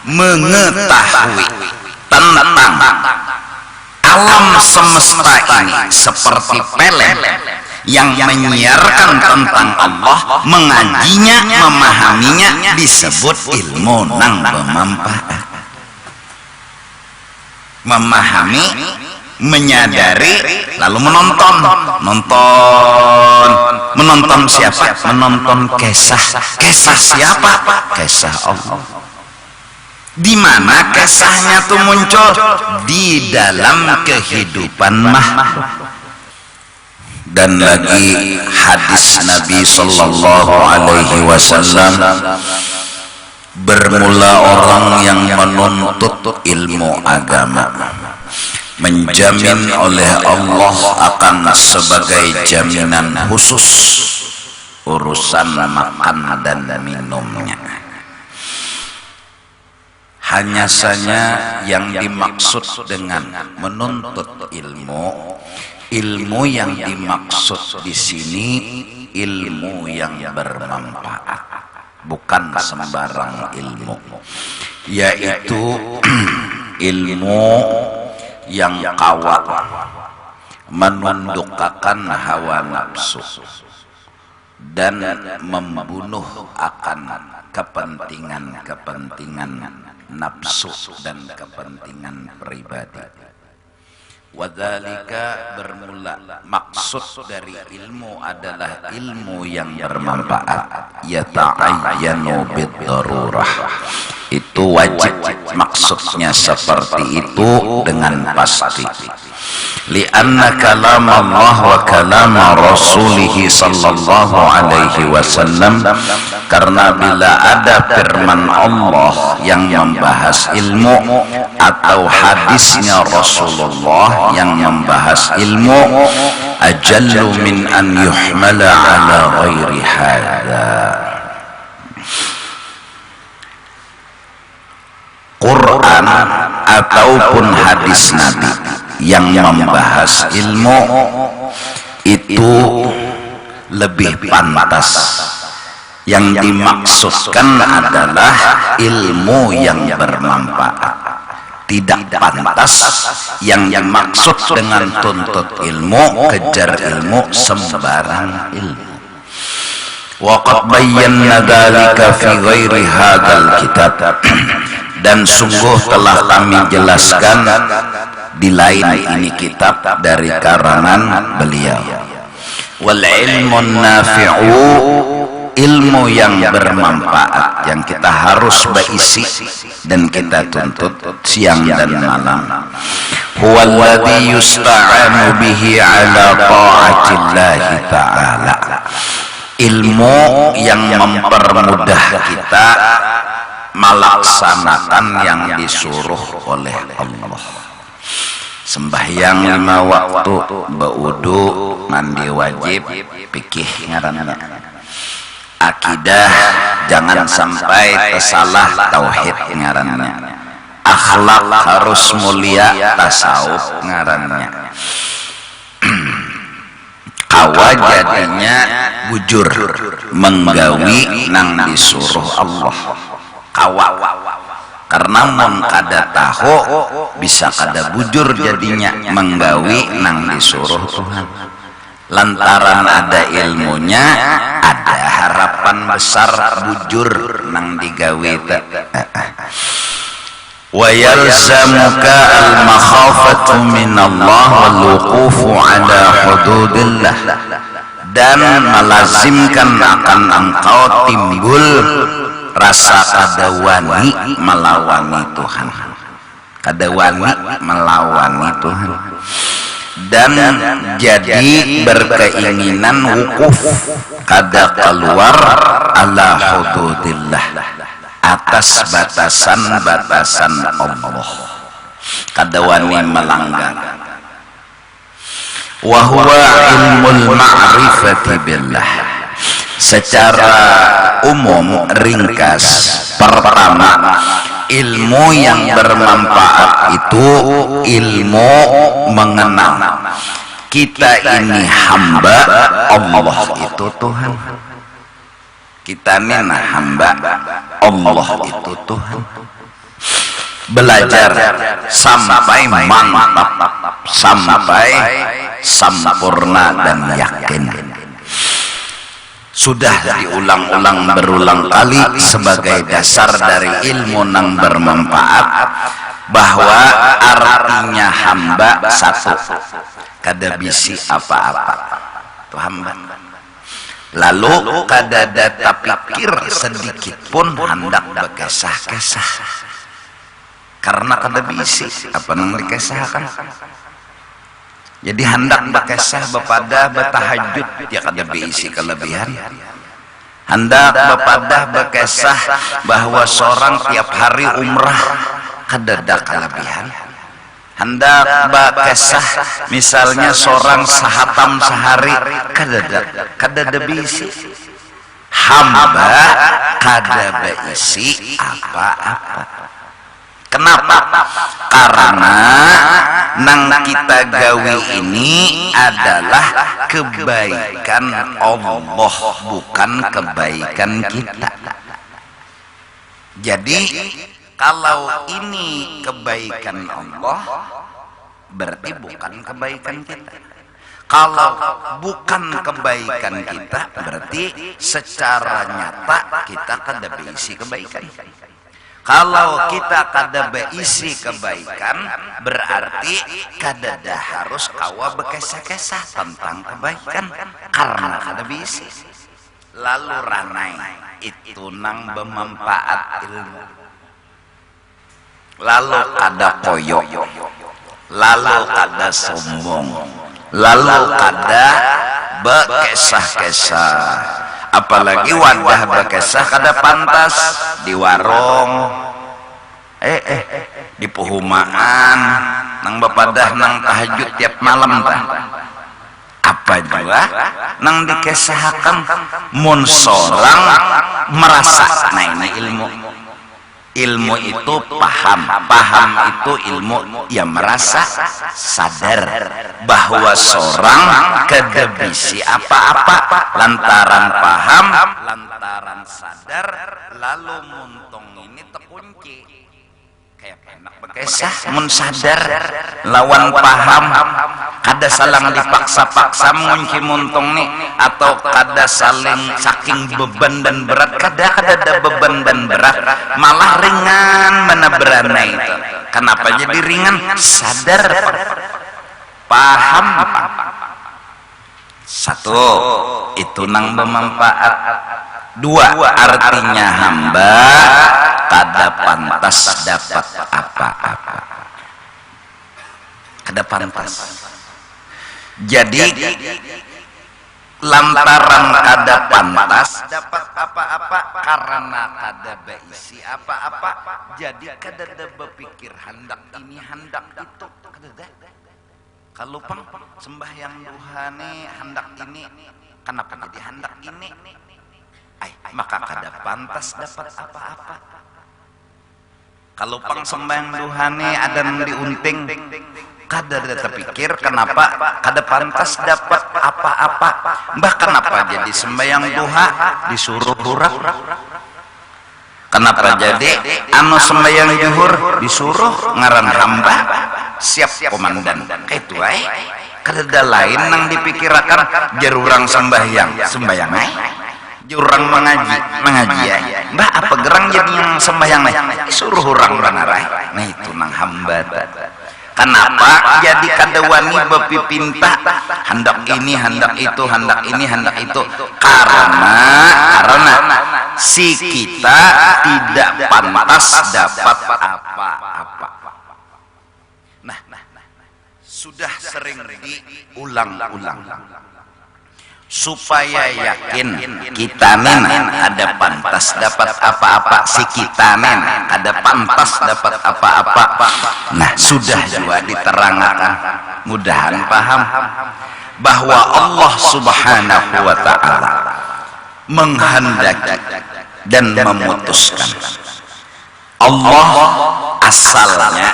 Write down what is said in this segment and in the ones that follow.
mengetahui tentang alam semesta ini seperti pelet yang menyiarkan tentang Allah, mengajinya, memahaminya disebut ilmu nang bermanfaat. Memahami, menyadari, lalu menonton siapa? Menonton kisah siapa? Kisah Allah. Di mana kisahnya tuh muncul? Di dalam kehidupan makhluk. Dan lagi hadis Nabi sallallahu alaihi wasallam, bermula orang yang menuntut ilmu agama menjamin oleh Allah akan sebagai jaminan khusus urusan makan dan minumnya. Hanya saja yang dimaksud dengan menuntut ilmu yang dimaksud di sini ilmu yang bermanfaat, bukan sembarang ilmu, yaitu ilmu yang kawat menundukkan hawa nafsu dan membunuh akan kepentingan nafsu dan kepentingan pribadi. Wadzalika bermula, maksud dari ilmu adalah ilmu yang bermanfaat, yata'ayyanu bid-darurah, itu wajib, maksudnya seperti itu dengan pasti. Lianna kalam Allah wa kalam Rasulih sallallahu alaihi wasallam, karena bila ada firman Allah yang membahas ilmu atau hadisnya Rasulullah yang membahas ilmu, ajallu min an yuhmala ala ghairi hadza. Quran ataupun hadis Nabi yang membahas ilmu itu lebih pantas. Yang dimaksudkan adalah ilmu yang bermanfaat, tidak pantas yang dimaksud dengan tuntut ilmu, kejar ilmu, sembarang ilmu. Waqad bayyana dzalika fi ghairi hadzal kitab, dan sungguh telah kami jelaskan di lain ini kitab dari karangan beliau. Wal ilmun nafi'u, ilmu yang bermanfaat yang kita harus berisi dan kita tuntut siang dan malam, huwallazi yusta'anu bihi ala ta'atillahi ta'ala, ilmu yang mempermudah kita melaksanakan yang disuruh oleh Allah. Sembahyang 5 waktu, berwudu, mandi wajib, fikih ngaranna. Akidah jangan sampai tersalah, tauhid ngaranna. Akhlak harus mulia, tasawuf ngaranna. Kawa jadinya bujur menggawi nang disuruh Allah. Kawa karena mun kada tahu bisa kada bujur jadinya menggawi nang disuruh Tuhan. Lantaran ada ilmunya, ada harapan besar bujur nang digawe. Wa yalzamuka al-makhafatu min Allah wal wuqufu ala hududillah, dan melazimkan akan engkau timbul rasa kadawani melawani Tuhan, kadawani melawani Tuhan, dan jadi berkeinginan wukuf kada keluar ala hududillah, atas batasan-batasan Allah, kadawani melanggar. Wa huwa ilmul ma'rifati billah. Secara umum ringkas, pertama, ilmu yang bermanfaat itu ilmu mengenal kita ini hamba Allah, itu Tuhan. Kita ini hamba Allah itu Tuhan. Belajar sampai mantap, sampai sempurna dan yakin. Sudah diulang-ulang berulang kali sebagai dasar dari ilmu yang bermanfaat, bahwa artinya hamba satu, kada bisi apa-apa itu hamba. Lalu kada data pikir sedikit pun hendak bekesah-kesah, karena kada bisi apa nang dikesahkan. Jadi hendak bekesah bepada betahajud ya kada bisi kelebihan. Hendak bepada bekesah bahwa seorang tiap hari umrah kada ada kelebihan. Hendak bekesah misalnya seorang sahatam sehari kada ada bisi. Hamba kada beisi apa-apa. Kenapa? Karena nang kita gawi ini adalah kebaikan Allah, bukan kebaikan kita. Jadi kalau ini kebaikan Allah, berarti bukan kebaikan kita. Kalau bukan kebaikan kita, berarti secara nyata kita kada beisi kebaikan. Kalau kita kada beisi kebaikan, berarti kada harus kawa bekesah-kesah tentang kebaikan, karena kada beisi. Lalu ranai itu nang bermanfaat ilmu. Lalu kada koyo, lalu kada sombong, lalu kada bekesah-kesah. Apalagi wadah bekesah kada pantas di warung, di pehumaan, nang bepadah nang tahajud tiap malam tah. Apa juga nang dikesahkan mun sorang merasa. Nah ini ilmu. Ilmu itu paham itu ilmu, ya merasa sadar bahwa seorang kada bisi apa-apa lantaran paham, lantaran sadar, lalu muntung ini terkunci. Kayak enak bekesah mun sadar lawan paham, kada saling dipaksa-paksa mengunci muntung nih, atau kada saling saking beban dan berat, kada ada beban dan berat, malah ringan mana berana itu. Kenapa jadi ringan? Sadar, paham. Satu, itu nang bermanfaat. Dua, artinya hamba kada pantas dapat apa-apa, kada pantas. Jadi lantaran kada pantas dapat apa-apa, karena kada beisi apa-apa, jadi kada ada berpikir hendak ini hendak itu, kada ada. Kalau pang sembahyang duhane hendak ini, kenapa jadi hendak ini? Maka kada pantas dapat apa-apa. Kalau pang sembahyang duhane ada diunting, kada ada terpikir kenapa kada pantas dapat apa-apa. Mbah kenapa jadi sembahyang duha disuruh huraf? Kenapa jadi anu sembahyang zuhur disuruh ngaran hamba siap komandan? Kayak itu kada ada lain nang dipikirakan jarurang sembahyang ai. Jurang mengaji mbah apa gerang jadi yang sembahyang suruh orang arai. Nah itu nang hamba. Kenapa jadi kada wani bepipinta hendak ini hendak itu, hendak ini hendak itu? Karena si kita tidak pantas dapat apa-apa. Nah sudah sering diulang-ulang supaya yakin kita ada pantas dapat apa-apa, si kita ada pantas dapat apa-apa. Nah sudah juga diterangkan, mudahan paham bahwa Allah Subhanahu wa ta'ala menghendaki dan memutuskan. Allah asalnya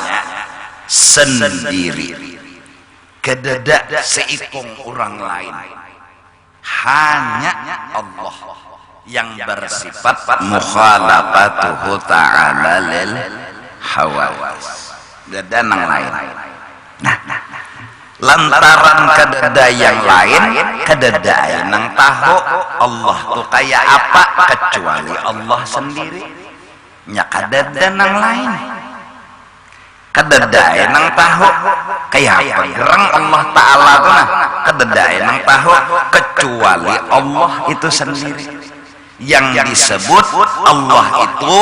sendiri, kedada seikung orang lain, hanya Allah. yang bersifat mukhalafatuhu ta'ala lil hawadis dan yang lain. Nah, lantaran kedada yang lain, kedada yang tahu Allah tuh kayak apa kecuali Allah sendiri. Nya kedada yang lain, kedada yang tahu kayak apa gerang Allah Ta'ala tuh nah, kedada yang tahu kecuali Allah itu sendiri. Yang disebut Allah itu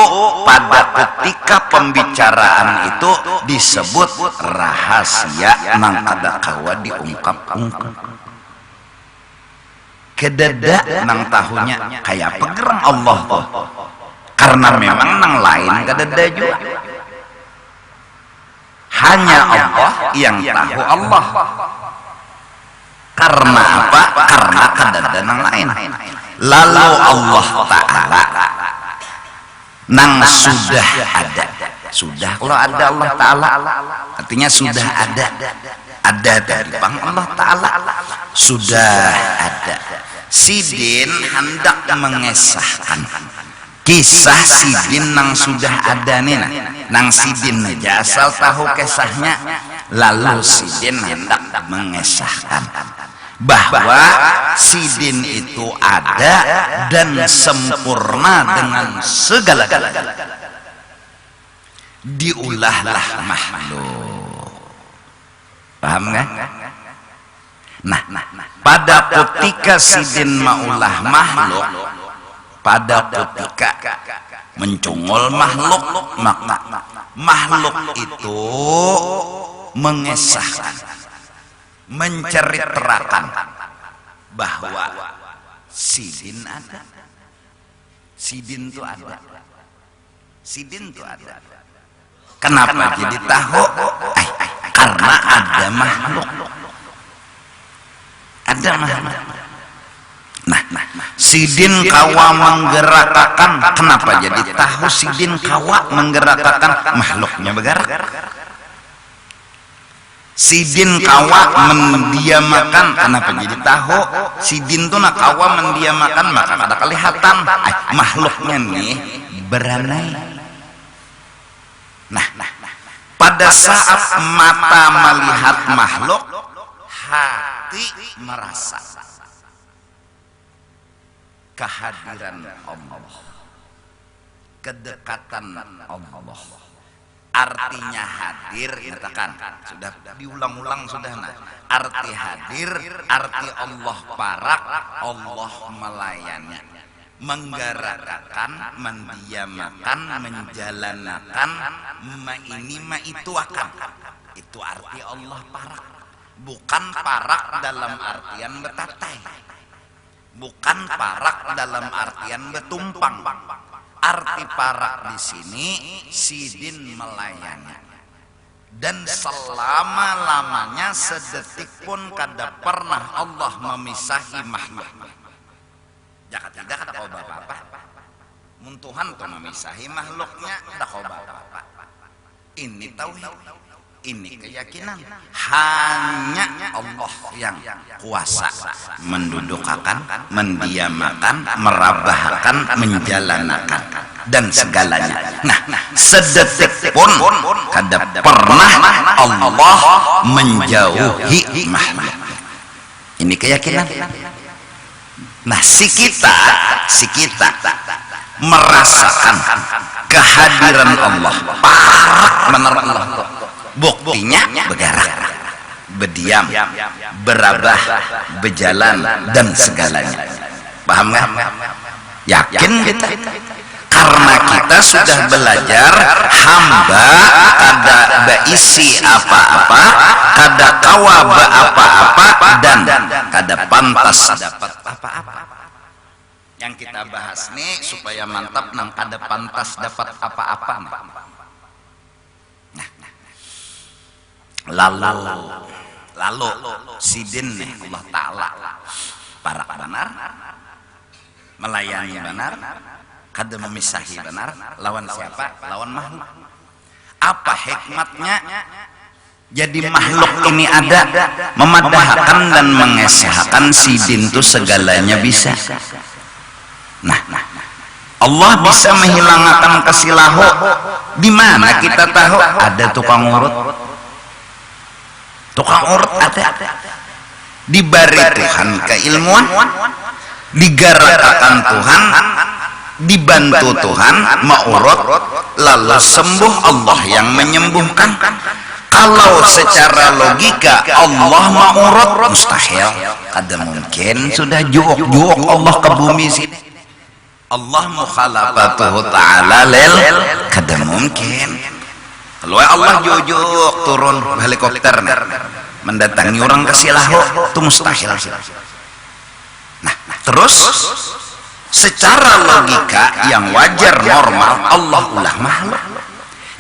pada ketika pembicaraan itu disebut rahasia nang kada kawa diungkap-ungkap. Kedada nang tahunya kayak pegerang Allah tuh, karena memang nang lain kedada juga. Hanya Allah yang tahu Allah. Karena apa? Karena kedada nang lain. Lalu Allah Ta'ala nang sudah ada, sudah kalau ada Allah Ta'ala artinya sudah ada dari bang Allah Ta'ala sudah ada. Sidin hendak mengesahkan kisah Sidin nang sudah ada nih nah. Nang Sidin aja asal tahu kisahnya, lalu Sidin hendak mengesahkan bahwa Sidin itu ada dan sempurna dengan segala-galanya. Diulahlah makhluk. Paham kan? Nah, pada ketika Sidin maulah makhluk, pada ketika mencungul makhluk, maka makhluk itu mengesahkan, menceritakan bahwa Sidin ada. Sidin itu ada. Sidin itu ada. Kenapa jadi tahu? Karena ada makhluk. Ada makhluk. Nah, Sidin kawa menggerakkan. Kenapa jadi tahu Sidin kawa menggerakkan? Makhluknya bergerak. Sidin kawa mendiamakan. Kenapa jadi tahu Sidin tuh nak kawa mendiamakan? Maka ada kelihatan makhluknya nih beranai. Nah, pada saat mata melihat makhluk, hati merasa kehadiran Allah, kedekatan Allah. Artinya hadir, katakan sudah diulang-ulang sudah. Nah, arti hadir, arti Allah parak, Allah melayani, menggerakkan, mendiamakan, menjalanakan, ini itu akan. Itu arti Allah parak. Bukan parak dalam artian betatai, bukan parak dalam artian betumpang. Arti parak di sini Sidin melayani, dan selama-lamanya sedetik pun kada pernah Allah memisahi makhluk. Jangan tidak kata kau bapak, muntuhan tuh memisahi makhluknya, kada kau bapak. Ini tauhid, ini keyakinan. Hanya Allah yang kuasa mendudukkan, mendiamakan, merabahkan, menjalanakan dan segalanya. Nah, sedetik pun kada pernah Allah menjauhi makhluk. Ini keyakinan. Nah, si kita merasakan kehadiran Allah, parak benar Allah. Buktinya bergerak, berdiam, berabah, berjalan dan segalanya. Paham nggak? Yakin kita? Karena kita sudah belajar hamba kada beisi apa-apa, kada kawa apa-apa, dan kada pantas dapat apa-apa. Yang kita bahas nih supaya mantap nang kada pantas dapat apa-apa. Lalu Sidin nih Allah Ta'ala para benar, melayani benar, kada memisahi benar. Lawan siapa? Lawan makhluk. Apa hikmatnya jadi makhluk ini ada, memadahkan dan mengesahkan Sidin itu segalanya bisa. Nah, Allah bisa menghilangkan kesilahu. Di mana kita tahu? Ada tukang urut. Tukang urut ada. Diberi Tuhan keilmuan, digerakkan Tuhan, dibantu Tuhan maurut, lalu sembuh. Allah yang menyembuhkan. Kalau secara logika Allah maurut, mustahil. Kada mungkin. Sudah juok Allah ke bumi sini. Allah mukhalafatuhu ta'ala lel, kada mungkin. Kalau Allah jujuk turun helikopter mendatangi orang kesilahu, itu mustahil. Nah, terus secara logika yang wajar normal, Allah ulah makhluk.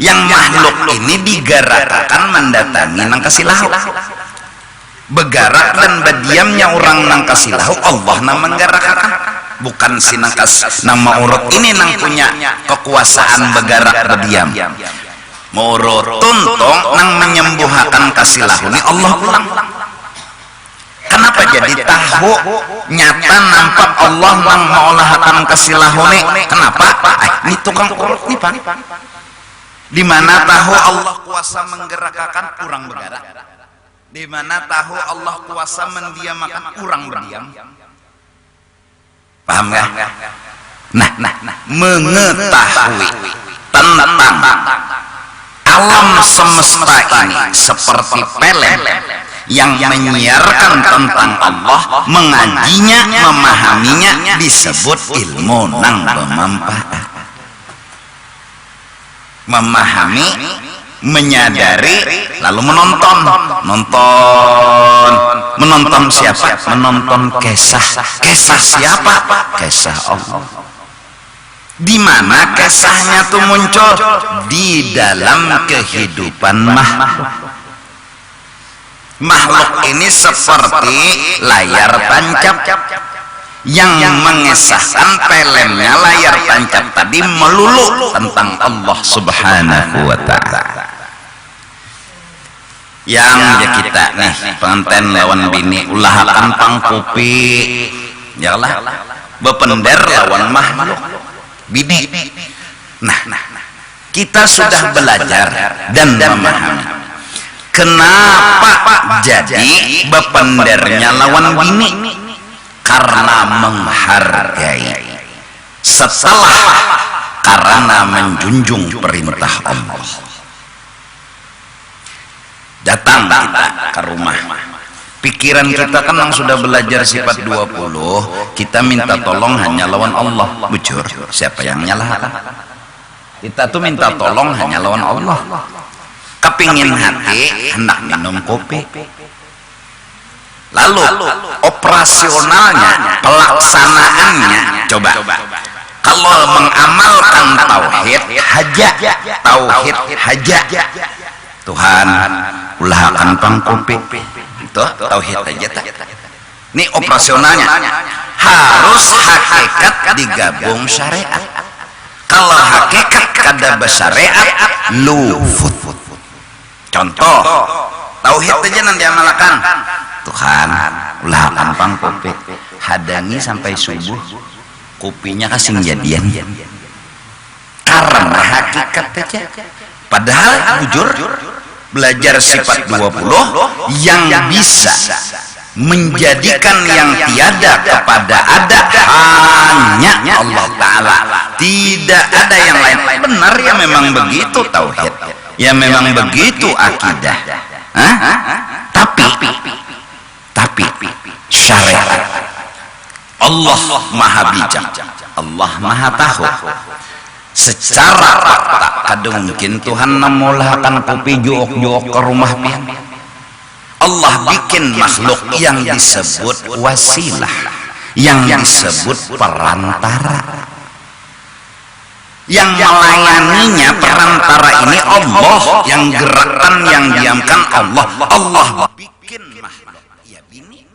Yang makhluk ini digerakkan mendatangi nang kesilahu. Begarak dan berdiamnya orang nang kesilahu, Allah nang menggerakkan. Bukan si nangkas nama urut ini nang punya kekuasaan begarak berdiam. Maurut tuntong nang menyembuhkan kasilahu ini Allah ulang. Kenapa jadi tahu nyata nampak Allah nang mengolahkan kasilahu ini? Kenapa? Ini tukang urut nih Pak. Di mana tahu Allah kuasa menggerakkan kurang bergerak? Di mana tahu Allah kuasa mendiamkan kurang berdiam? Paham nggak? Nah, mengetahui tentang alam semesta ini seperti pelem yang menyiarkan tentang Allah, mengajinya, memahaminya disebut ilmu nang bermanfaat. Memahami, menyadari, lalu menonton siapa? Menonton kisah siapa? Kisah Allah. Di mana kisahnya tuh muncul? Di dalam kehidupan makhluk ini seperti layar tancap yang mengesahkan pelemnya layar tancap tadi melulu tentang Allah Subhanahu wa ta'ala. Yang ya kita nih pengantin lawan bini ulahakan pangkupi yalah bepender lawan makhluk bini. Nah, kita sudah belajar dan memahami kenapa jadi bependernya lawan bini, karena menghargai, setelah karena menjunjung perintah Allah. Datang kita ke rumah, pikiran kita kan yang sudah belajar sifat 20, kita minta tolong hanya lawan Allah. Bujur, siapa yang menyalahkan? Kita tuh minta tolong hanya lawan Allah. Kepingin hati, hendak minum kopi. Lalu operasionalnya, pelaksanaannya, coba. Kalau mengamalkan tauhid haja, Tuhan ulahkan pangkopi, itu tauhid aja. Ini operasionalnya harus hakikat digabung syariat. Kalau hakikat kada bersyariat lufut. Contoh tauhid aja nanti amalkan. Tuhan ulahkan pangkopi, hadangi sampai subuh, kopinya kasih jadian. Karena hakikat aja. Padahal jujur belajar sifat 20 yang bisa menjadikan yang tiada kepada ada hanya Allah Ta'ala, tidak ada yang lain. Benar ya, memang begitu tauhid ya, memang begitu akidah. Tapi syariat Allah maha bijak, Allah maha tahu. Secara fakta kadang mungkin Tuhan memulahkan kopi juok ke rumah pian. Allah bikin makhluk yang disebut wasilah, yang disebut perantara, yang melayaninya perantara ini Allah, yang gerakan, yang diamkan Allah. Allah bikin makhluk ya bini.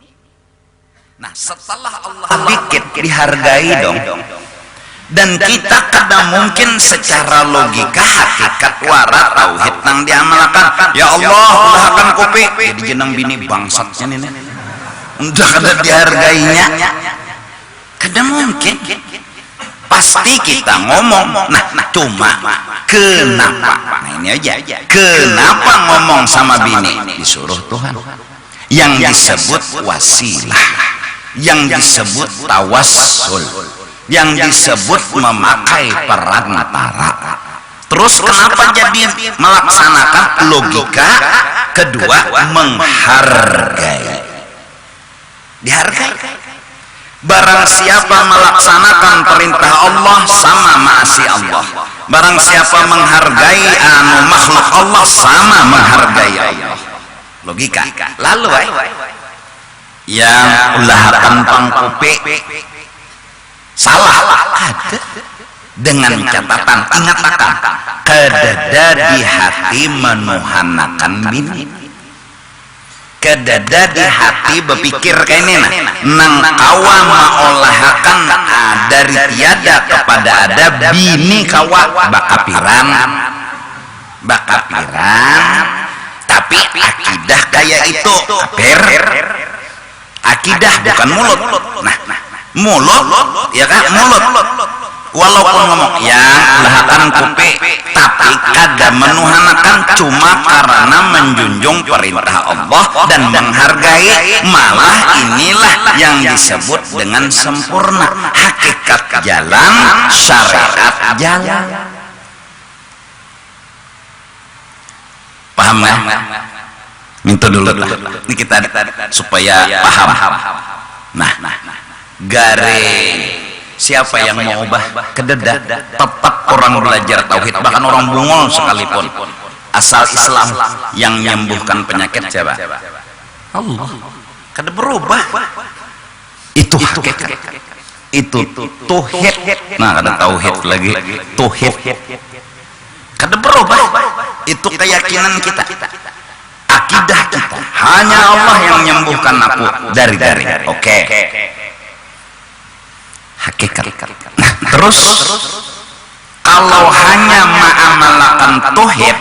Nah setelah Allah bikin, dihargai dong. Dan kita kadang mungkin secara logika hakikat wara tauhid nang diamalkan, ya Allah ulahkan kopi jadi jeneng bini bangsatnya ini udah kada dihargainya. Kadang mungkin pasti kita ngomong. Nah, cuma kenapa? Nah ini aja, kenapa ngomong sama bini? Disuruh Tuhan. Yang disebut wasilah, yang disebut tawassul, yang disebut memakai perantara. Terus kenapa jadi melaksanakan logika? Kedua, menghargai. Dihargai. Barang siapa melaksanakan perintah Allah sama maasi Allah. Barang siapa menghargai makhluk Allah sama menghargai Allah. Logika. Lalu yang ulahakan pangkupe salah ada dengan catatan, ingat akan kedada di hati menuhanakan bini, kedada di hati berpikir kayak ini nang kawa maolahakan dari tiada kepada ada bini kawa bakapiran, tapi akidah kayak itu akidah bukan mulut. Nah, mulut ya kan, mulut walaupun ngomong ya lahakan kupe, tapi kada menuhanakan cuma karena menjunjung perintah Allah dan menghargai. Malah inilah yang disebut dengan sempurna, hakikat jalan, syariat jalan. Paham ya? Minta dulu ini kita supaya paham. Nah, garing siapa yang mau ubah kededa, tetap orang belajar tauhid, bahkan orang bungol sekalipun asal Islam yang menyembuhkan penyakit siapa? Allah. Kada berubah. Itu hakikat. Itu tauhid. Nah, ada tauhid lagi. Tauhid. Kada berubah. Itu keyakinan kita. Akidah kita. Hanya Allah yang menyembuhkan aku dari. Oke. Hakikat. Nah, terus kalau hanya mengamalkan tauhid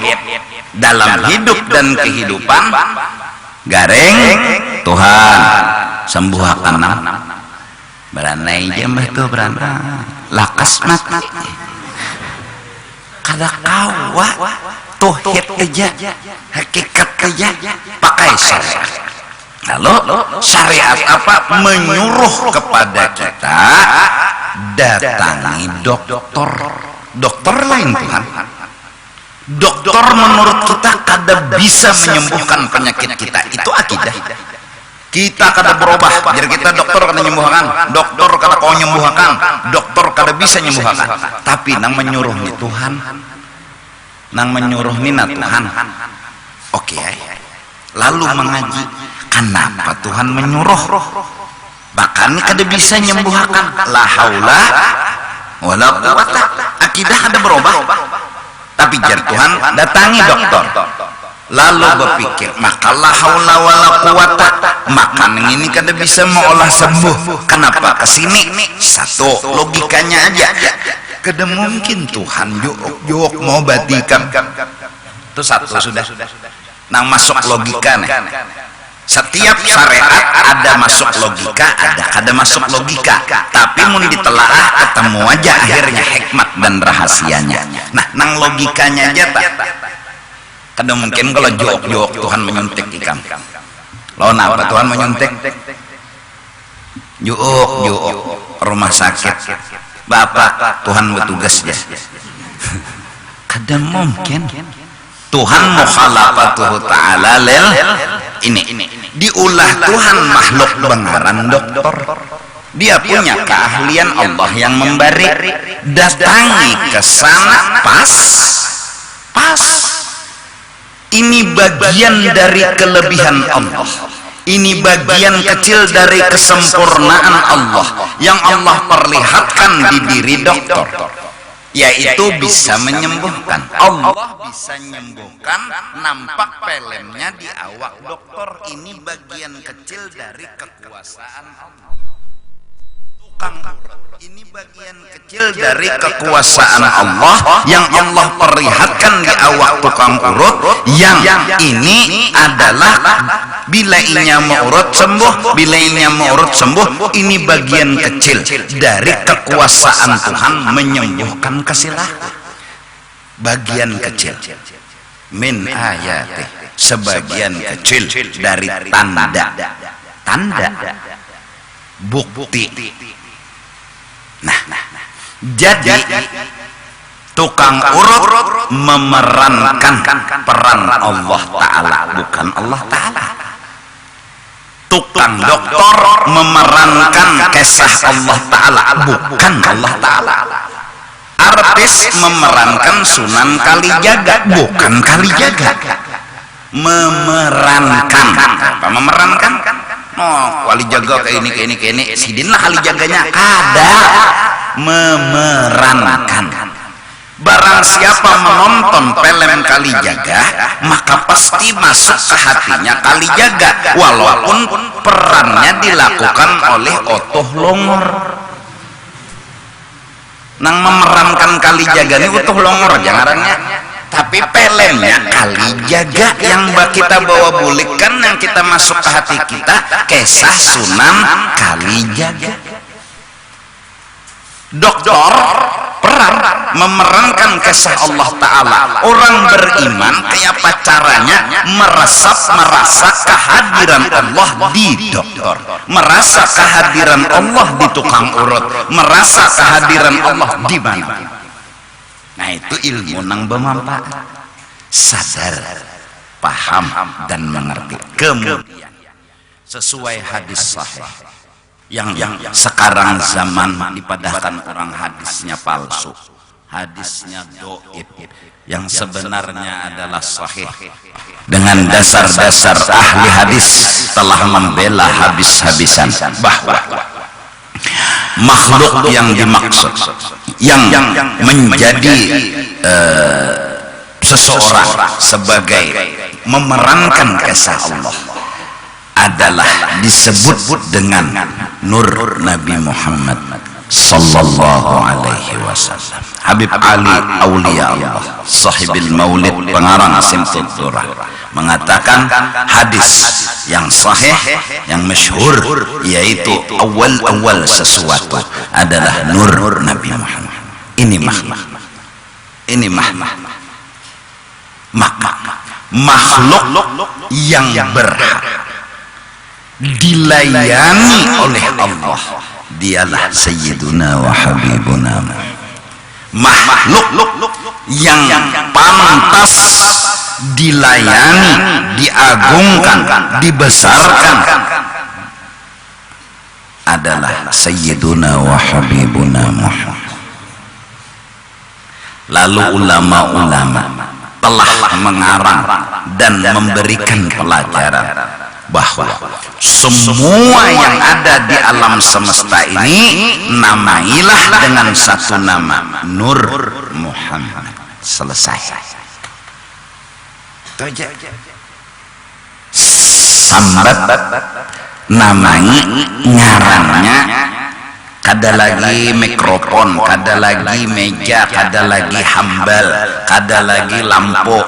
dalam hidup dan kehidupan, garing Tuhan sembuhkan beranai jembah tuh beranai lakas mati kada kawa tauhid aja, hakikat aja pakai syariat. Lalu syariat apa? Menyuruh kepada kita datangi dokter. Dokter lain Tuhan. Dokter menurut kita kada bisa menyembuhkan penyakit kita. Itu akidah. Kita kada berubah. Jadi kita dokter kada menyembuhkan, dokter kada kau menyembuhkan, dokter kada bisa menyembuhkan. Tapi nang menyuruh ni Tuhan, nang menyuruh ni na Tuhan. Oke. Lalu mengaji. Kenapa Tuhan menyuruh? Bahkan kada bisa menyembuhkan. La haula wala quwata. Akidah ada berubah. Tapi jar Tuhan datangi dokter. Lalu berpikir, maka la haula wala quwata. Maka ini kada bisa mengolah sembuh. Kenapa kesini? Satu, logikanya aja. Kada mungkin Tuhan yuk mau batikan. Itu satu sudah. Nang masuk logika nih. Setiap syariat ada masuk logika, ada masuk logika. Tapi mun ditelaah ketemu aja akhirnya hikmat dan rahasianya. Nah, nang logikanya aja tak. Kada mungkin kalau jok Tuhan menyuntik ikan. Lawan apa Tuhan menyuntik? Jok rumah sakit. Bapak Tuhan bertugas ya. Kada mungkin. Tuhan mukhalafatuhu ta'ala lil ini diulah Tuhan makhluk bengaran dokter. Dia punya keahlian Allah yang memberi. Datangi ke sana pas. Ini bagian dari kelebihan Allah. Ini bagian kecil dari kesempurnaan Allah yang Allah perlihatkan di diri dokter, yaitu bisa menyembuhkan. Allah bisa menyembuhkan, nampak pelemnya di awak dokter. Ini bagian kecil dari kekuasaan Allah. Tukang urut, ini bagian kecil dari kekuasaan Allah yang Allah perlihatkan di awak tukang urut, yang ini adalah Bila inya ma'urad sembuh, bila inya ma'urad sembuh. Ini bagian kecil dari kekuasaan Tuhan menyembuhkan kesilapan. Bagian kecil min ayatih, sebagian kecil dari tanda bukti. Nah, jadi tukang urut memerankan peran Allah Ta'ala, bukan Allah Ta'ala. Tukang dokter memerankan kisah Allah Ta'ala, bukan Allah Ta'ala. Artis memerankan Sunan Kalijaga, bukan Kalijaga. Memerankan apa? Memerankan Kalijaga kayak ini sidin lah Kalijaganya ada. Memerankan. Barang siapa menonton film Kalijaga, maka pasti masuk ke hatinya Kalijaga, walaupun perannya dilakukan oleh Otoh Longor. Nang memerankan Kalijaga ini Otoh Longor aja ngarannya, tapi filmnya Kalijaga yang kita bawa bulikan, yang kita masuk ke hati kita, kisah Sunan Kalijaga. Dokter peran memerankan kisah Allah Ta'ala. Orang beriman kayak apa caranya merasa kehadiran Allah di dokter, merasa kehadiran Allah di tukang urut, merasa kehadiran Allah di mana. Nah, itu ilmu nang bermanfaat. Sadar, paham, dan mengerti. Kemudian sesuai hadis sahih yang sekarang zaman dipadahkan orang hadisnya palsu, hadisnya doib, yang sebenarnya adalah sahih, dengan dasar-dasar ahli hadis telah membela habis-habisan bahwa makhluk yang dimaksud, yang menjadi seseorang sebagai memerankan kisah Allah adalah disebut dengan nur Nabi Muhammad sallallahu alaihi wasallam. Habib Ali Aulia Allah sahibil maulid pengarang Simtud Durrah mengatakan hadis yang sahih yang masyhur yaitu awal sesuatu adalah nur Nabi Muhammad. Ini makhluk yang berhak dilayani oleh Allah, dialah Sayyiduna wa Habibuna. Makhluk yang pantas dilayani, diagungkan, dibesarkan adalah Sayyiduna wa Habibuna Muhammad. Lalu ulama-ulama telah mengarang dan memberikan pelajaran bahwa semua yang ada di alam semesta ini namailah dengan satu nama, Nur Muhammad. Selesai. Itu aja. Sambat namai ngarannya, kada lagi mikrofon, kada lagi meja, kada lagi hambal, kada lagi lampu,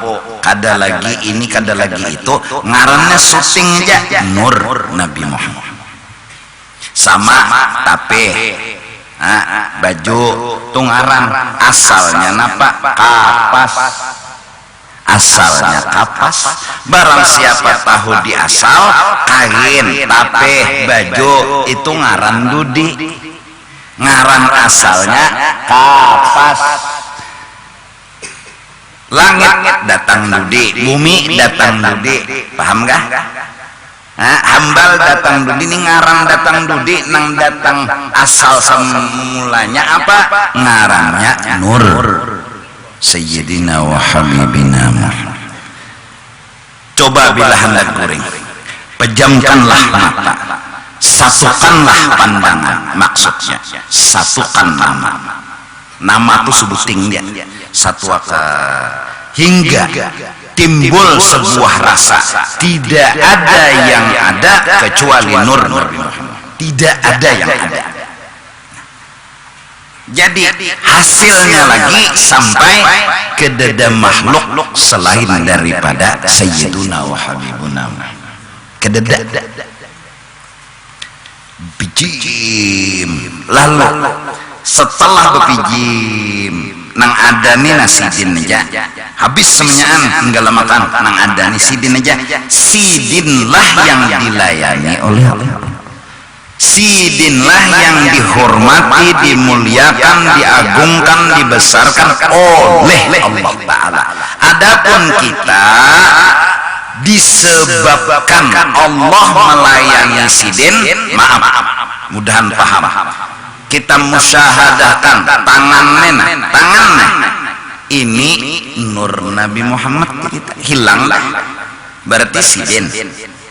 kada lagi ini, kada lagi itu, ngarannya syuting aja Nur Nabi Muhammad. Sama tapi baju tungaran asalnya napa? Kapas. Asalnya kapas. Barang siapa tahu di asal kain, tapi baju itu ngaran dudi. Ngaran asalnya kapas. Langit datang dudi, bumi datang dudi, paham gak? Hambal datang dudi, ini ngaran datang dudi, nang datang asal semulanya apa? Ngarannya Nur Sayyidina wa Habibina Muhammad. Coba bila hendak kuring, pejamkanlah mata, satukanlah pandangan, maksudnya satukan nama itu sebuting dia satu hingga timbul sebuah rasa tidak ada yang ada kecuali Nur Nabi Muhammad. Tidak ada yang ada. Jadi hasilnya lagi sampai ke dada makhluk selain daripada Sayyiduna wa Habibuna. kededa bijim. Lalu setelah bepijim nang adani nasidin aja habis semuanya tinggal makan nang adani sidin aja. Sidinlah yang dilayani oleh Allah, sidinlah yang dihormati, dimuliakan, diagungkan, dibesarkan oleh Allah Ta'ala. Adapun kita disebabkan Allah melayani sidin, maaf, mudahan paham, kita musyahadahkan tangannya ini nur Nabi Muhammad, kita hilang berarti sidin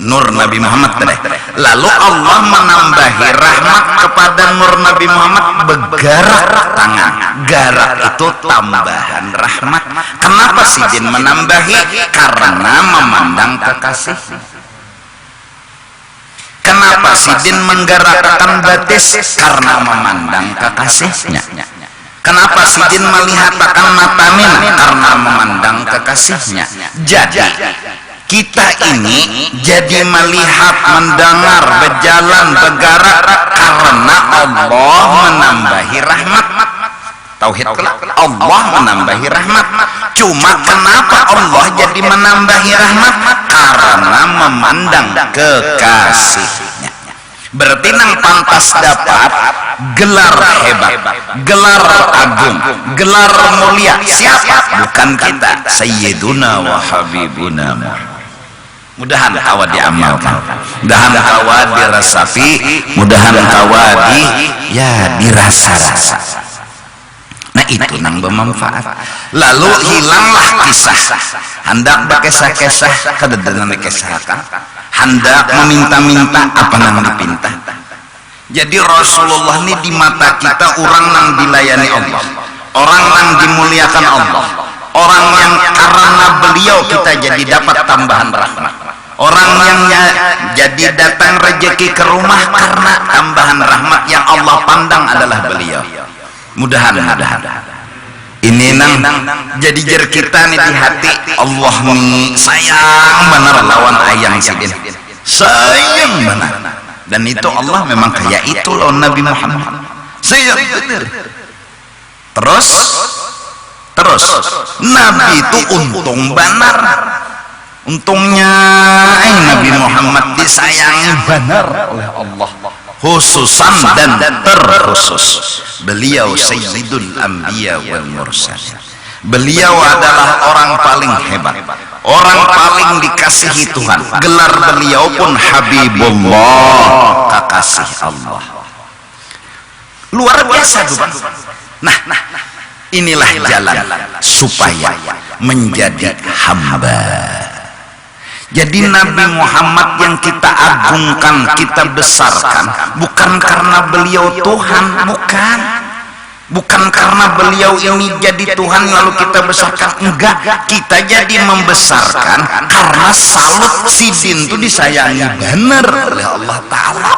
nur Nabi Muhammad tadi. Lalu Allah menambahi rahmat kepada nur Nabi Muhammad begarak tangan. Garak itu tambahan rahmat. Kenapa sidin menambahi? Karena memandang kekasih. Kenapa sidin menggerakkan batis? Karena memandang kekasihnya. Kenapa sidin melihatkan matanya? Karena memandang kekasihnya. Jadi kita ini jadi melihat, mendengar, berjalan, bergerak karena Allah menambahi rahmat. Tauhid Allah menambahi rahmat. Cuma kenapa Allah jadi menambahi rahmat? Karena memandang kekasihnya. Berarti nang pantas dapat gelar hebat, gelar agung, gelar mulia. Siapa? Bukan kita, Sayyiduna wa Habibuna Muhammad. Mudahan kawa diamalkan, mudahan kawa dirasapi, mudahan kawa dirasa-rasa. Nah itu nang bermanfaat. Lalu hilanglah kisah hendak berkesah-kesah kededanan dikesahkan, hendak meminta-minta apa nang dipinta. Jadi Rasulullah ini di mata kita orang nang dilayani Allah, orang nang dimuliakan Allah, orang yang karena beliau kita jadi dapat tambahan rahmat, orang yang jadi datang rezeki ke rumah karena tambahan rahmat yang Allah pandang adalah beliau. Mudahan ini nang jadi jer kita nih di hati Allah nih sayang benar lawan ayang sidin, sayang benar. Dan itu Allah memang kayak itu loh Nabi Muhammad, sayang benar. Terus Nabi itu untung benar, untungnya Nabi Muhammad disayangi benar oleh Allah, khususan dan terkhusus beliau Sayyidul Anbiya wal Mursalin. Beliau adalah orang paling hebat, orang paling dikasihi Tuhan. Gelar beliau pun Habibullah, kekasih Allah. Luar biasa juga. Nah, inilah jalan supaya menjadi hamba. Jadi Nabi Muhammad yang kita agungkan, kita besarkan, bukan karena beliau Tuhan, bukan karena beliau ini jadi Tuhan lalu kita besarkan, enggak. Kita jadi membesarkan karena salut sidin itu disayangi benar oleh Allah Ta'ala,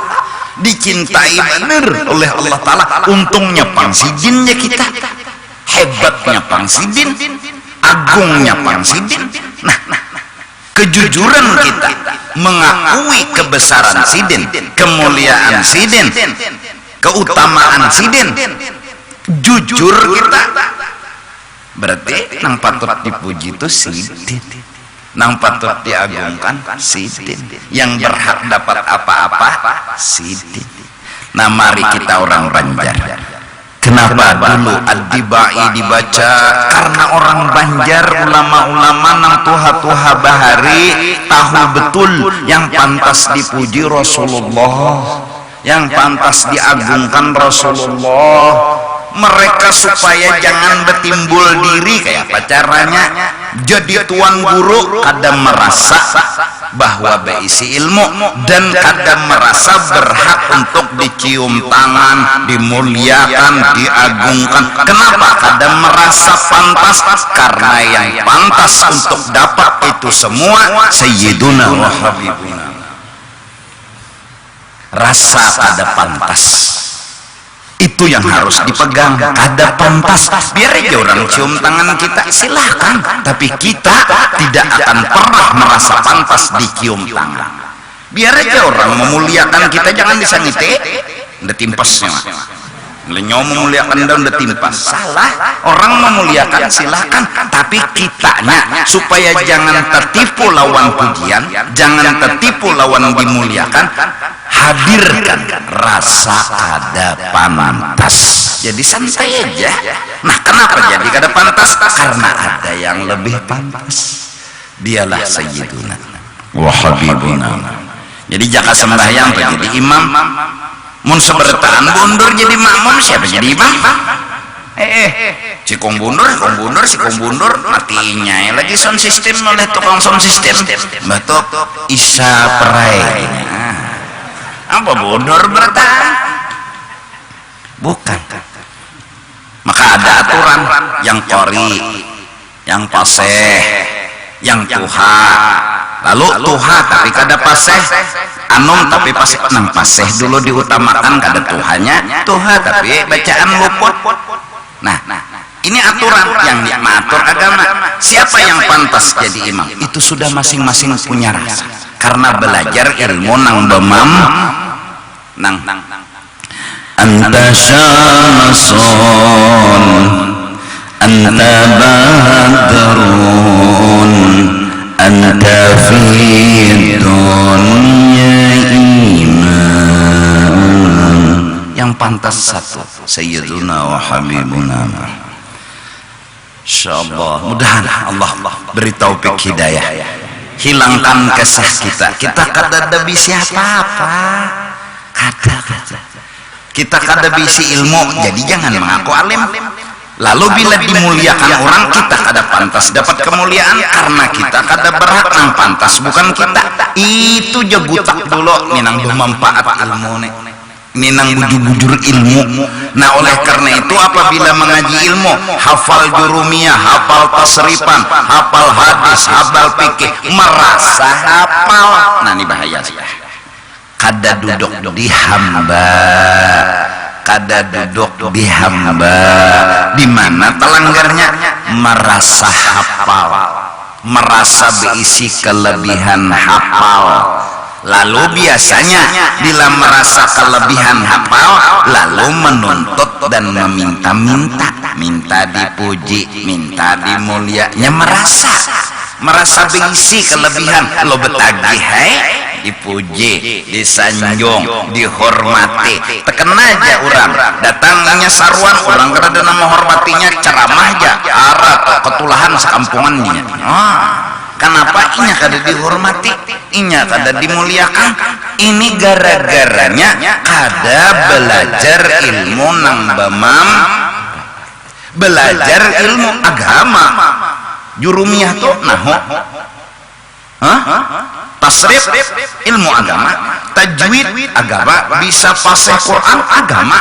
dicintai benar oleh Allah Ta'ala. Untungnya pang sidinnya kita, hebatnya pang sidin, agungnya pang sidin. Nah, kejujuran kita mengakui kebesaran sidin, kemuliaan sidin, keutamaan sidin, jujur kita, berarti nang patut dipuji itu sidin, nang patut diagungkan sidin, yang berhak dapat apa-apa sidin. Nah mari kita orang Banjar, kenapa dulu Ad-Dibai dibaca? Karena orang Banjar, ulama-ulama nang tuha-tuha bahari tahu betul yang pantas dipuji Rasulullah, yang pantas diagungkan Rasulullah. Mereka supaya jangan bertimbul diri kayak apa caranya jadi tuan guru, kadang merasa bahwa berisi ilmu dan kadang merasa berhak untuk dicium tangan, dimuliakan, diagungkan. Kenapa? Kadang merasa pantas, karena yang pantas untuk dapat itu semua Sayyiduna wa Habibuna. Rasa kada pantas itu yang harus dipegang, kada pantas. Biar aja orang cium tangan kita, silahkan, tapi kita tidak akan pernah merasa pantas dicium tangan. Biar aja orang memuliakan kita, jangan disangite udah timpasnya lenyom memuliakan dan udah timpas. Salah, orang memuliakan silahkan, tapi kitanya supaya jangan tertipu lawan pujian, jangan tertipu lawan dimuliakan, hadirkan rasa kada pantas. Jadi santai aja. Nah, kenapa jadi kada pantas? Karena ada yang lebih pantas. Dialah sayyiduna wa habibuna. Jadi jaka sembahyang jadi imam, mun sebertaan bundur jadi makmum, siapa jadi imam? Si kong bundur, matinya lagi sound system oleh tukang sound system. Betul, Isa Perai. Apa bundur bertahan? Bukan. Maka ada aturan yang qori, yang paseh, yang tuha. Lalu tuha tapi kada paseh, anum tapi paseh. Nang paseh dulu diutamakan, kada tuhanya, tuha tapi bacaan luput. Nah, ini aturan yang diatur agama. Siapa yang pantas jadi imam? Itu sudah masing-masing punya rasa. Karena belajar ilmu nang bemam, nang anta syamsun, anta badrun, anta fi dunya iman. Yang pantas satu, sayyiduna wa habibuna. Insyaallah, mudahan Allah beri taufik hidayah, hilangkan kesah kita kada ada bisi apa-apa, kita kada bisi ilmu, jadi jangan mengaku alim. Lalu bila dimuliakan orang, kita kada pantas dapat kemuliaan karena kita kada berhak nang pantas, bukan kita. Itu jagutak dulu minang bermanfaat ilmu nih, minang bujur-bujur ilmu. Nah, oleh karena itu apabila mengaji ilmu, hafal jurumiyah, hafal tasrifan, hafal hadis, hafal fikih, merasa hafal, nah ini bahaya sih. Kada duduk di hamba, kada duduk di hamba, di mana telanggarnya merasa hafal, merasa berisi kelebihan hafal. Lalu biasanya bila merasa kelebihan hafal, lalu menuntut dan meminta-minta, minta dipuji, minta dimulianya, merasa berisi kelebihan. Lo betagih, dipuji, disanjung, dihormati. Tekan aja orang datangnya saruan, orang kada nama hormatinya, ceramah aja arah ketulahan sekampungan dia. Kenapa inya kada dihormati, inya kada dimuliakan? Ini gara-garanya kada belajar ilmu nang bemam, belajar ilmu agama. Jurumiyah tuh nahu, tasrif ilmu agama, tajwid agama, bisa fasih Quran agama,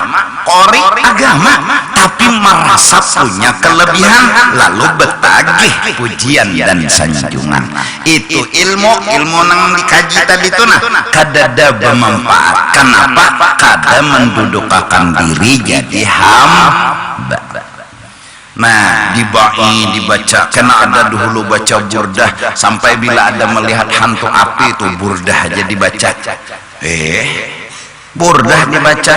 qori agama, tapi merasa punya kelebihan lalu betagih pujian dan sanjungan. Itu ilmu nang dikaji tadi itu nah kadada bermanfaat. Kenapa? Kada mendudukakan diri jadi hamba. Nah, dibaca, kena ada dulu baca burdah, sampai bila ada melihat hantu api itu burdah aja dibaca. Burdah dibaca,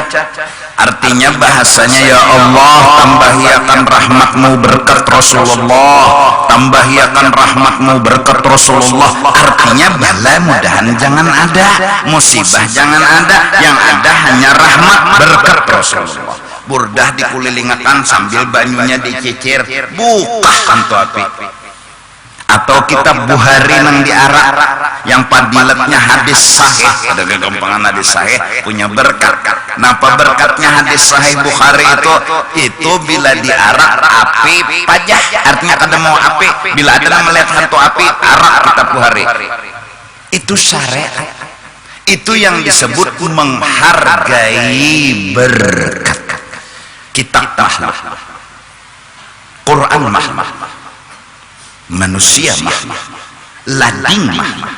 artinya bahasanya, ya Allah tambahiakan rahmatmu berkat Rasulullah, tambahiakan rahmatmu berkat Rasulullah. Artinya bala mudahan jangan ada, musibah jangan ada, yang ada hanya rahmat berkat Rasulullah. Burdah dikulilingakan sambil banyunya dicicir, buka hantu api. Atau kitab Bukhari nang diarak yang padilatnya hadis sahih, ada kegampangan hadis sahih punya berkat. Napa berkatnya hadis sahih Bukhari itu bila diarak api pajah, artinya kada mau api. Bila ada melihat hantu api, arak kitab Bukhari. Itu syariat. Itu yang disebut menghargai berkat. Kitab mahmah, Quran mahmah, manusia mahmah, lading mahmah,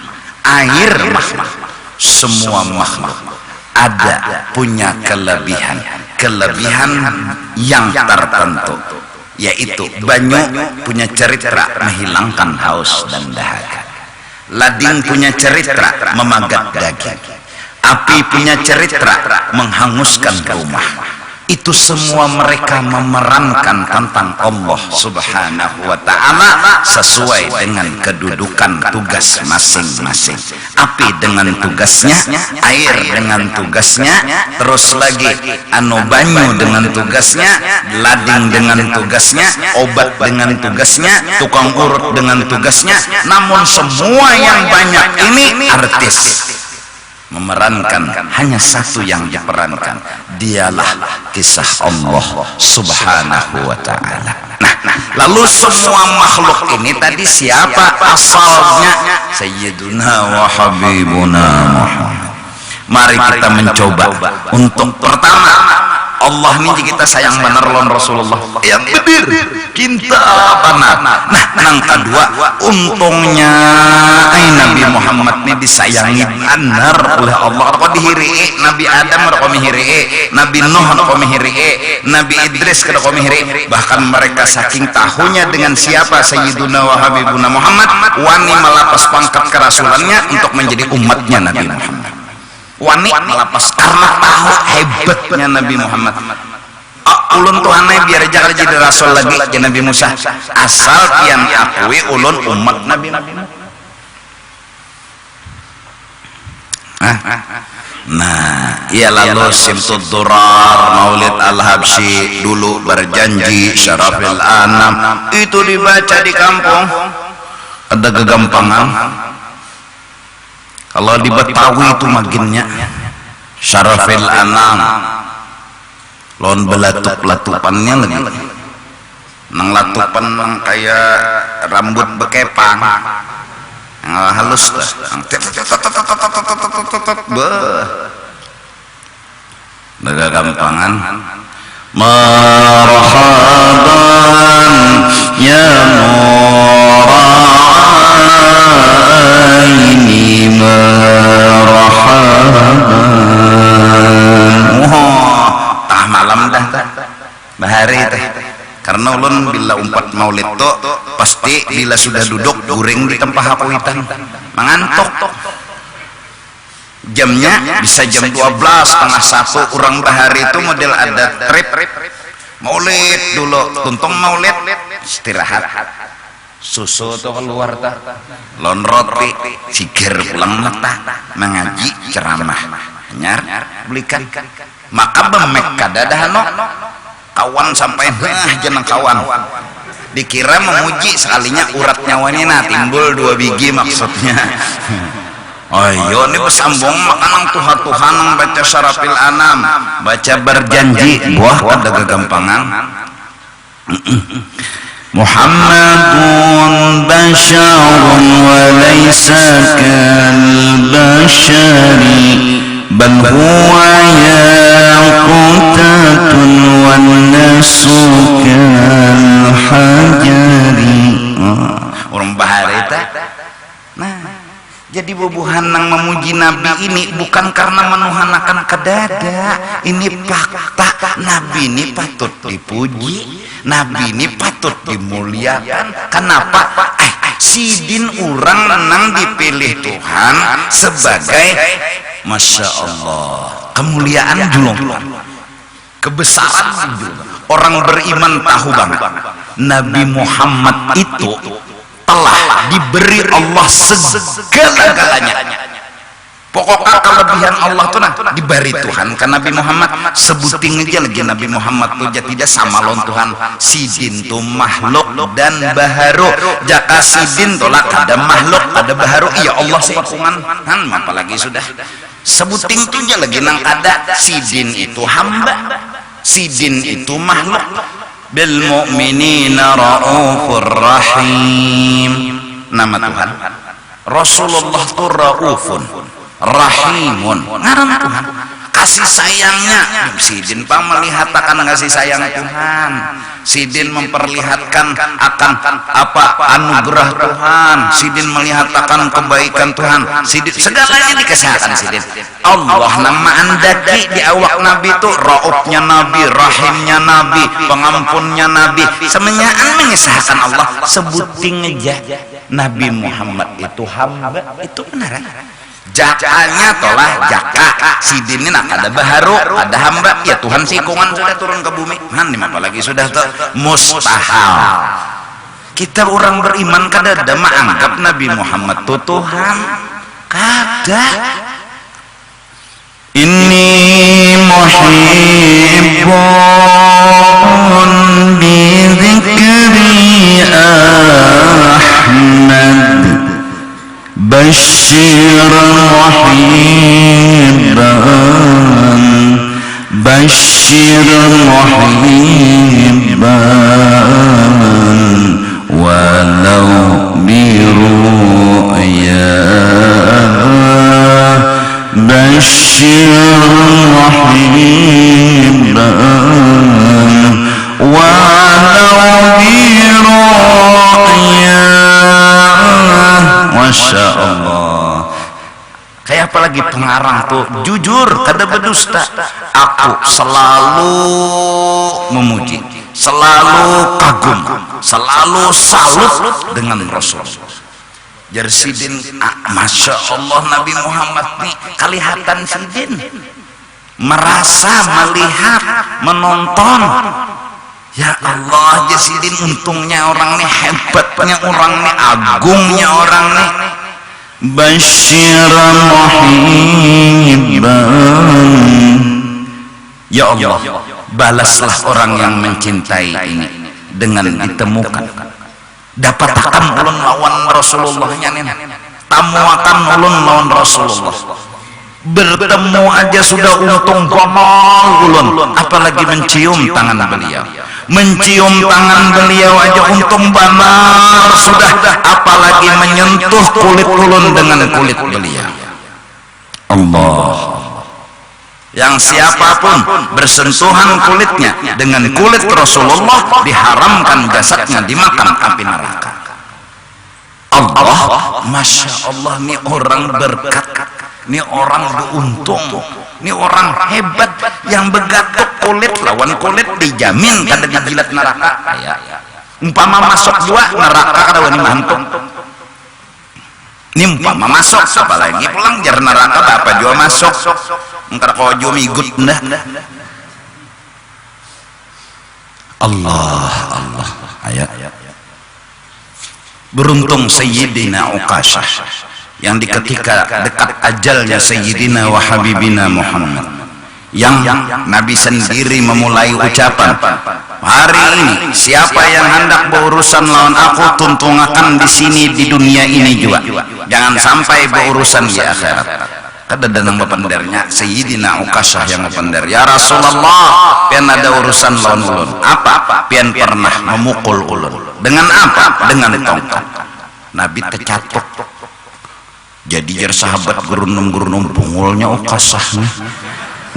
air mahmah, semua makhluk ada punya kelebihan yang tertentu, yaitu banyu punya cerita menghilangkan haus dan dahaga. lading punya cerita memagat daging, api punya cerita menghanguskan rumah. Itu semua mereka memerankan tentang Allah Subhanahu wa ta'ala sesuai dengan kedudukan tugas masing-masing. Api dengan tugasnya, air dengan tugasnya, terus lagi banyu dengan tugasnya, lading dengan tugasnya, obat dengan tugasnya, tukang urut dengan tugasnya. Namun semua yang banyak ini artis memerankan hanya satu yang diperankan, dialah kisah Allah Subhanahu wa ta'ala. Nah, lalu semua makhluk ini tadi siapa asalnya? Sayyiduna wa Habibuna Muhammad. Mari kita mencoba untuk pertama, Allah ini kita sayang bener lon Rasulullah yang bener kita benar. Nah, yang kedua, untungnya Nabi Muhammad ini disayangi benar oleh Allah. Kau dihiri Nabi Adam, kau mihiri Nabi Nuh, kau mihiri Nabi Idris, kau mihiri. Bahkan mereka saking tahunya dengan siapa Sayyiduna wa Habibuna Muhammad, wani melapas pangkat kerasulannya untuk menjadi umatnya Nabi Muhammad. Wani melapas karena tahu hebatnya Nabi Muhammad. Ulun Tuhannya biar jangan jadi rasul lagi ya Nabi Musa, asal pian akui ulun umat Nabi Muhammad. Nah, ia lalu Simtud Durar Maulid Al-Habsyi dulu berjanji Syarafil Anam itu dibaca di kampung. Ada kegampangan. Kalau di Betawi itu maginnya Syarafil Anam, lon belatup-latupannya lagi, nang latupan nang kayak rambut bekepang, yang halus dah, beh, gampangan. Marhaban ya nuraini marhaban. Tah malam dah bahari teh. Karena ulun bila umpat maulid to pasti bila sudah duduk guring di tempat hapuitan mengantuk. Jamnya bisa jam 12, setengah 1 orang bahari itu model ada trip maulid dulu, tuntung maulid istirahat, susu tuh keluar tah, lon roti cikir pulang letah mengaji ceramah nyar belikan maka bemek kadadahano kawan sampai jeneng kawan dikira memuji sekalinya urat nyawanya timbul 2 biji maksudnya. Oh iya, ini bersambung makanang Tuhan yang baca Syarafil Anam, baca berjanji, buah ada kegampangan. Muhammadun basyarun wa laysa kal bashari bal huwa yaqutatun wan nasu kal hajari. Orang bahari itu. Jadi bubuhan yang memuji Nabi ini bukan karena menuhanakan kedada. Ini fakta. Nabi ini patut dipuji, Nabi ini patut dimuliakan. Kenapa? Sidin orang nang dipilih Tuhan sebagai Masya Allah kemuliaan julung, kebesaran julung. Orang beriman tahu bang, Nabi Muhammad itu telah diberi Allah segala-galanya. Pokoknya kelebihan Allah tuh nah diberi Tuhan kan Nabi Muhammad. Sebuting aja lagi Nabi Muhammad tuh tidak sama lon Tuhan. Sidin tuh makhluk dan baharu. Jaka sidin tolak ada makhluk ada baharu. Iya Allah sepakungan kan apalagi sudah sebuting tuh aja lagi nang ada. Sidin itu hamba, sidin itu makhluk. Bil mu'minina raufur rahim. Nama Tuhan Rasulullah itu raufun rahimun, ngaran Tuhan kasih sayangnya. Sidin pang melihatkan kasih sayang Tuhan. Sidin memperlihatkan akan apa anugerah Tuhan. Sidin melihatkan kebaikan Tuhan. Sidin segalanya dikesahkan Sidin. Allah nama andaki di awak Nabi itu raufnya Nabi, rahimnya Nabi, pengampunnya Nabi. Semuanya mengesahkan Allah sebuting aja. Nabi Muhammad itu hamba, itu benar. Jakanya tolah jaka sidin ini ada baharu ada hamba ya Tuhan sikungan sudah turun ke bumi man apalagi sudah tuh mustahil. Kita orang beriman kada ada menganggap Nabi Muhammad itu Tuhan kada. Inni muhibbun bi dzikri Ahmad Bashir muhibban Bashir muhibban walau biru'ya Bashir muhibban walau biru'ya. Masya Allah. Kayak apalagi pengarang tuh jujur kada berdusta. Aku selalu memuji, selalu kagum, selalu salut dengan Rasul. Jar sidin, Masya Allah Nabi Muhammad nih kelihatan sidin merasa melihat menonton. Ya Allah, Jasidin untungnya orang nih hebatnya orang nih agungnya orang nih. Basyiran muhibban. Ya Allah, balaslah orang yang mencintai ini dengan ditemukan. Dapat akan ulun lawan Rasulullahnya nih. Tamu akan ulun lawan Rasulullah. Bertemu aja sudah untung gomal ulun, apalagi mencium tangan beliau. Mencium tangan beliau aja untung banar sudah, apalagi menyentuh kulit ulun dengan kulit beliau. Allah, yang siapapun bersentuhan kulitnya dengan kulit Rasulullah diharamkan jasadnya dimakan api neraka. Allah, Masya Allah, ini orang berkat, ini orang beruntung, ini orang hebat yang begatuk kulit lawan kulit dijamin kada dijilat neraka. Ya. Umpama masuk jua neraka kada wani mantuk. Ini umpama masuk apalagi pulang jar neraka apa jua masuk. Engkar kojo migut ndah. Allah Allah ayat. Beruntung Sayyidina Uqashah yang di ketika dekat ajalnya Sayyidina wa Habibina Muhammad, yang Nabi sendiri memulai ucapan, hari ini siapa yang hendak berurusan lawan aku tuntungakan di sini di dunia ini juga, jangan sampai berurusan di akhirat. Kada danang bependernya Sayyidina Uqashah yang bepender, ya Rasulullah, pian ada urusan lawan ulun. Apa? Pian pernah memukul ulun. Dengan apa? Dengan tongkat. Nabi tercatuk. Jadi jar sahabat gerunum-gerunum pungulnya Uqashah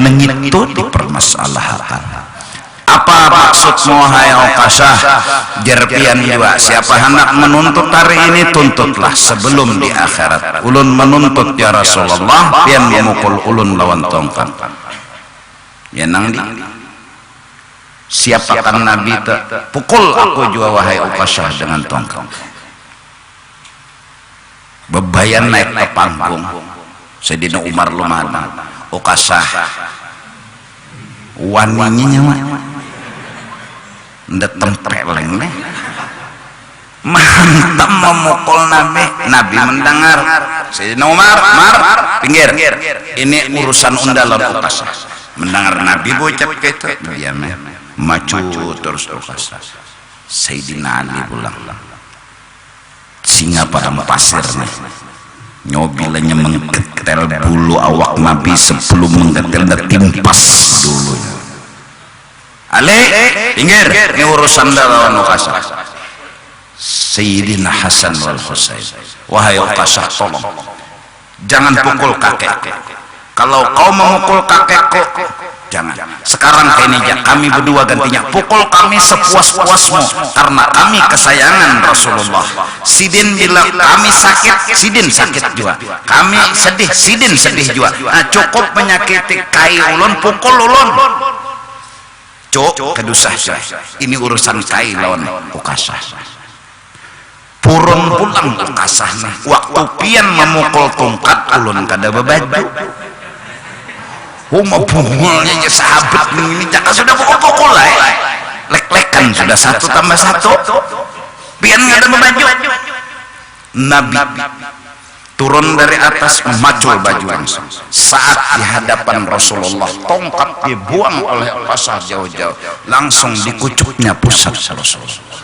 nengitu dipermasalahkan. Apa maksudmu hai Uqashah? Jar pian juga, siapa hendak menuntut hari ini tuntutlah sebelum di akhirat. Ulun menuntut ya Rasulullah, pian memukul ulun lawan tongkat. Ya nang di siapakan Nabi te pukul aku juga wahai Uqashah dengan tongkat. Bebayan naik ke panggung. Sayyidina Umar lumahan Uqashah waninya nyawa ndak tempeleng nih mantap memukul Nabi. Nabi mendengar. Sayyidina Umar, pinggir, ini urusan undalan Uqashah. Mendengar Nabi bocap gitu diam maju terus Uqashah. Sayyidina Ali pulang singa pada pasir nih nyobilanya menggetel bulu awak Nabi sebelum menggetel dan timpas dulu. Ali pinggir, ini urusan lawan Uqashah. Sayyidina Hasan wal Husain, wahai Uqashah, tolong jangan pukul kakek. Kalau kau memukul kakekku, jangan. Sekarang kini kami berdua gantinya, pukul kami sepuas-puasmu karena kami kesayangan Rasulullah. Sidin bilang kami sakit, Sidin sakit juga. Kami sedih, Sidin sedih juga. Nah, cukup menyakiti kai ulun, pukul ulun. Cuk kedusah ini urusan kai lawan Uqashah. purun pulang kasahna waktu pian memukul tongkat ulun kada babaju huma pungulnya ya sahabat ini jangan sudah pukul-pukul lah lek-lekan sudah 1 tambah 1 pian kada babaju Nabi turun dari atas memacul baju langsung saat di hadapan Rasulullah tongkat dibuang oleh Ukasah jauh-jauh langsung dikucuknya pusat Rasulullah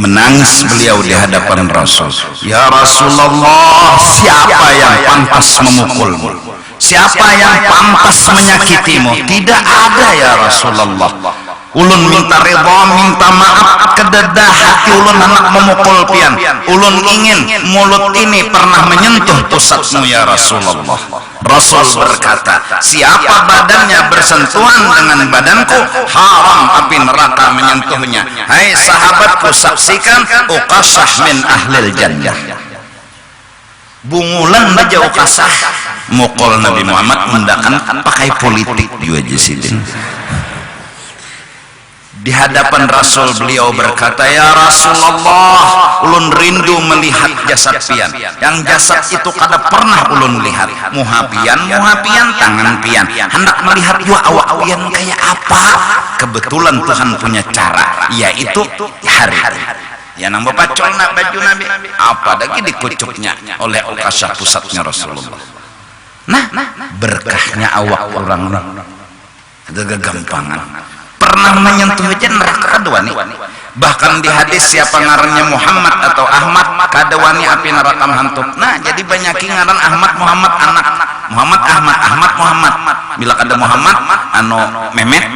menangis beliau di hadapan Rasul ya Rasulullah siapa yang pantas memukulmu siapa yang pantas menyakitimu tidak ada ya Rasulullah ulun minta ridha minta maaf kededah hati ulun anak memukul pian ulun ingin mulut ini pernah menyentuh pusatmu ya Rasulullah Rasul berkata siapa badannya bersentuhan dengan badanku haram api neraka menyentuhnya hai sahabatku saksikan Ukasah min ahlil jannah bungulan baja Ukasah mukul Nabi Muhammad mendakan pakai politik juga jisidin di hadapan Rasul beliau berkata ya Rasulullah ulun rindu melihat jasad pian yang jasad itu kada pernah ulun lihat muhapian tangan pian hendak melihat jua awak pian kayak apa kebetulan Tuhan punya cara yaitu hari ya nambah pacolna baju Nabi apa lagi dikucuknya oleh Ukasah pusatnya Rasulullah nah berkahnya awak orang ada kegampangan pernah menyentuh aja neraka kadawani bahkan di hadis siapa ngarannya Muhammad atau Ahmad kadawani api neraka hantuk nah jadi banyak ngaran Ahmad Muhammad anak Muhammad Ahmad Muhammad bila kada Muhammad anu Mehmet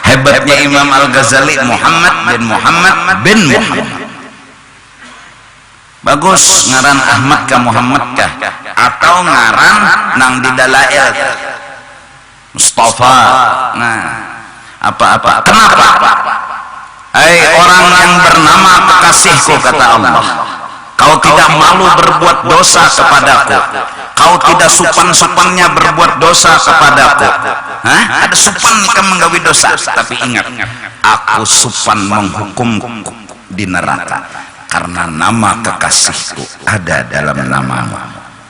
hebatnya Imam Al-Ghazali Muhammad bin Muhammad bagus ngaran Ahmad ka Muhammad kah atau ngaran nang di dalail Mustafa nah apa-apa kenapa orang yang bernama kekasihku kata Allah kau tidak malu berbuat dosa kepadaku kau tidak supan-supannya berbuat dosa kepadaku ada supan kamu menggawi dosa tapi ingat aku supan menghukumku di neraka karena nama kekasihku ada dalam namamu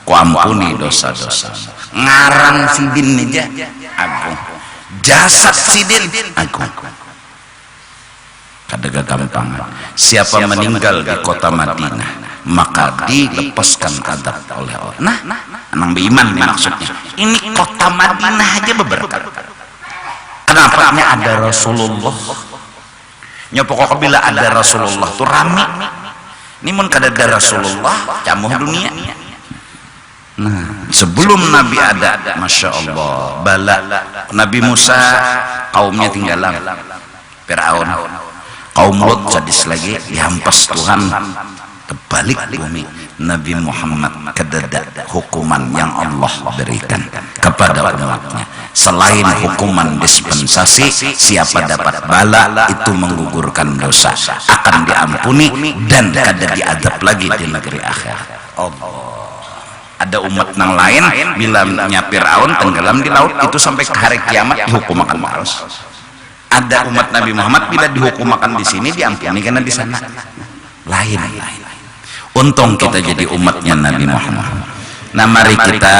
ku ampuni dosa-dosa ngaran sidin aja agung jasad sidin agung kada gampang siapa meninggal di kota Madinah maka dilepaskan adab oleh Allah nah anang beriman maksudnya ini kota Madinah aja beberkat kenapa ada Rasulullah nyopok bila ada Rasulullah tuh rame ini mun kada ada Rasulullah camuh dunia. Nah, sebelum Nabi ada, masya Allah, bala Nabi Musa kaumnya tinggalan, Firaun, kaum Lot sadis lagi dihampas Tuhan kebalik bumi. Nabi Muhammad kedada hukuman yang Allah berikan kepada umatnya. Selain hukuman dispensasi, siapa dapat bala itu menggugurkan dosa, akan diampuni dan kada diadab lagi di negeri akhirat. Allah. Ada umat nang lain bila Firaun tenggelam di laut itu sampai ke hari kiamat dihukum akan terus. Ada umat Nabi Muhammad bila dihukum akan di sini diampuni karena di sana lain. Untung kita jadi umatnya Nabi Muhammad. Nah mari kita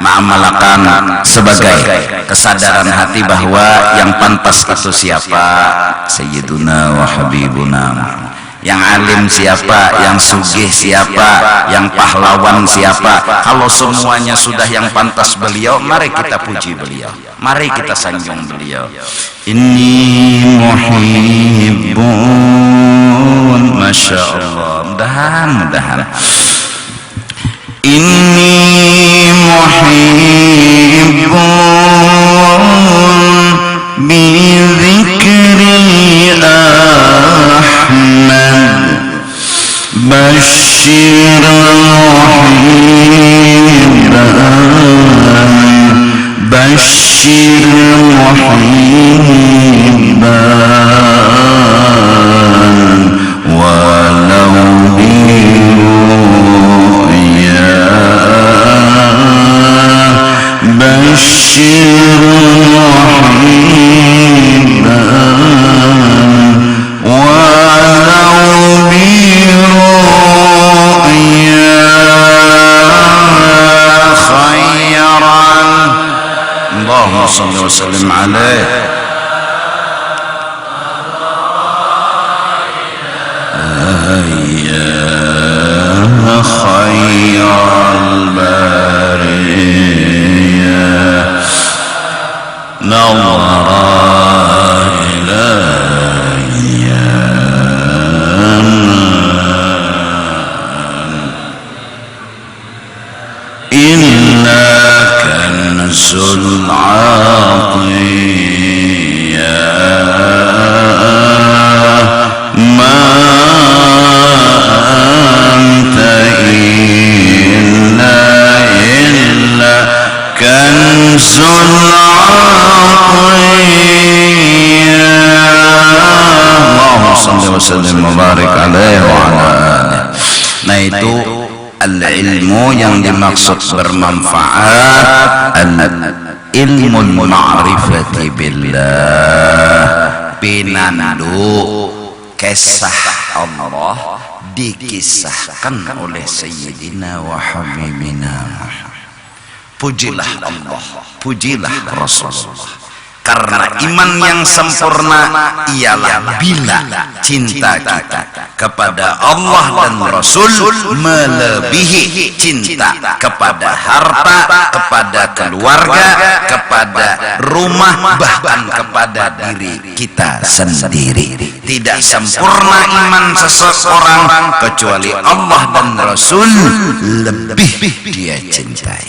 mengamalkan sebagai kesadaran hati bahwa yang pantas itu siapa? Sayyiduna wa Habibuna Muhammad. Yang alim siapa, yang sugih siapa, yang pahlawan siapa. Kalau semuanya sudah yang pantas beliau, mari kita puji beliau, mari kita sanjung beliau. Inni muhibbun, masya Allah, mudah-mudahan. Inni muhibbun bi dzikri Ahmad Bashir muhibban Bashir muhibban walau biru'ya Bashir muhibban sallim wa barik alaihi wa ala alihi. Nah itu al-ilmu yang dimaksud bermanfaat, al-ilmul ma'rifati billah, pinandu kisah Allah dikisahkan oleh Sayyidina wa Habibina Muhammad. Pujilah Allah, pujilah Rasulullah. Karena iman yang sempurna ialah bila cinta kita kepada Allah dan Rasul melebihi cinta kepada harta, kepada keluarga, kepada rumah, bahkan kepada diri kita sendiri. Tidak sempurna iman seseorang kecuali Allah dan Rasul lebih dia cintai.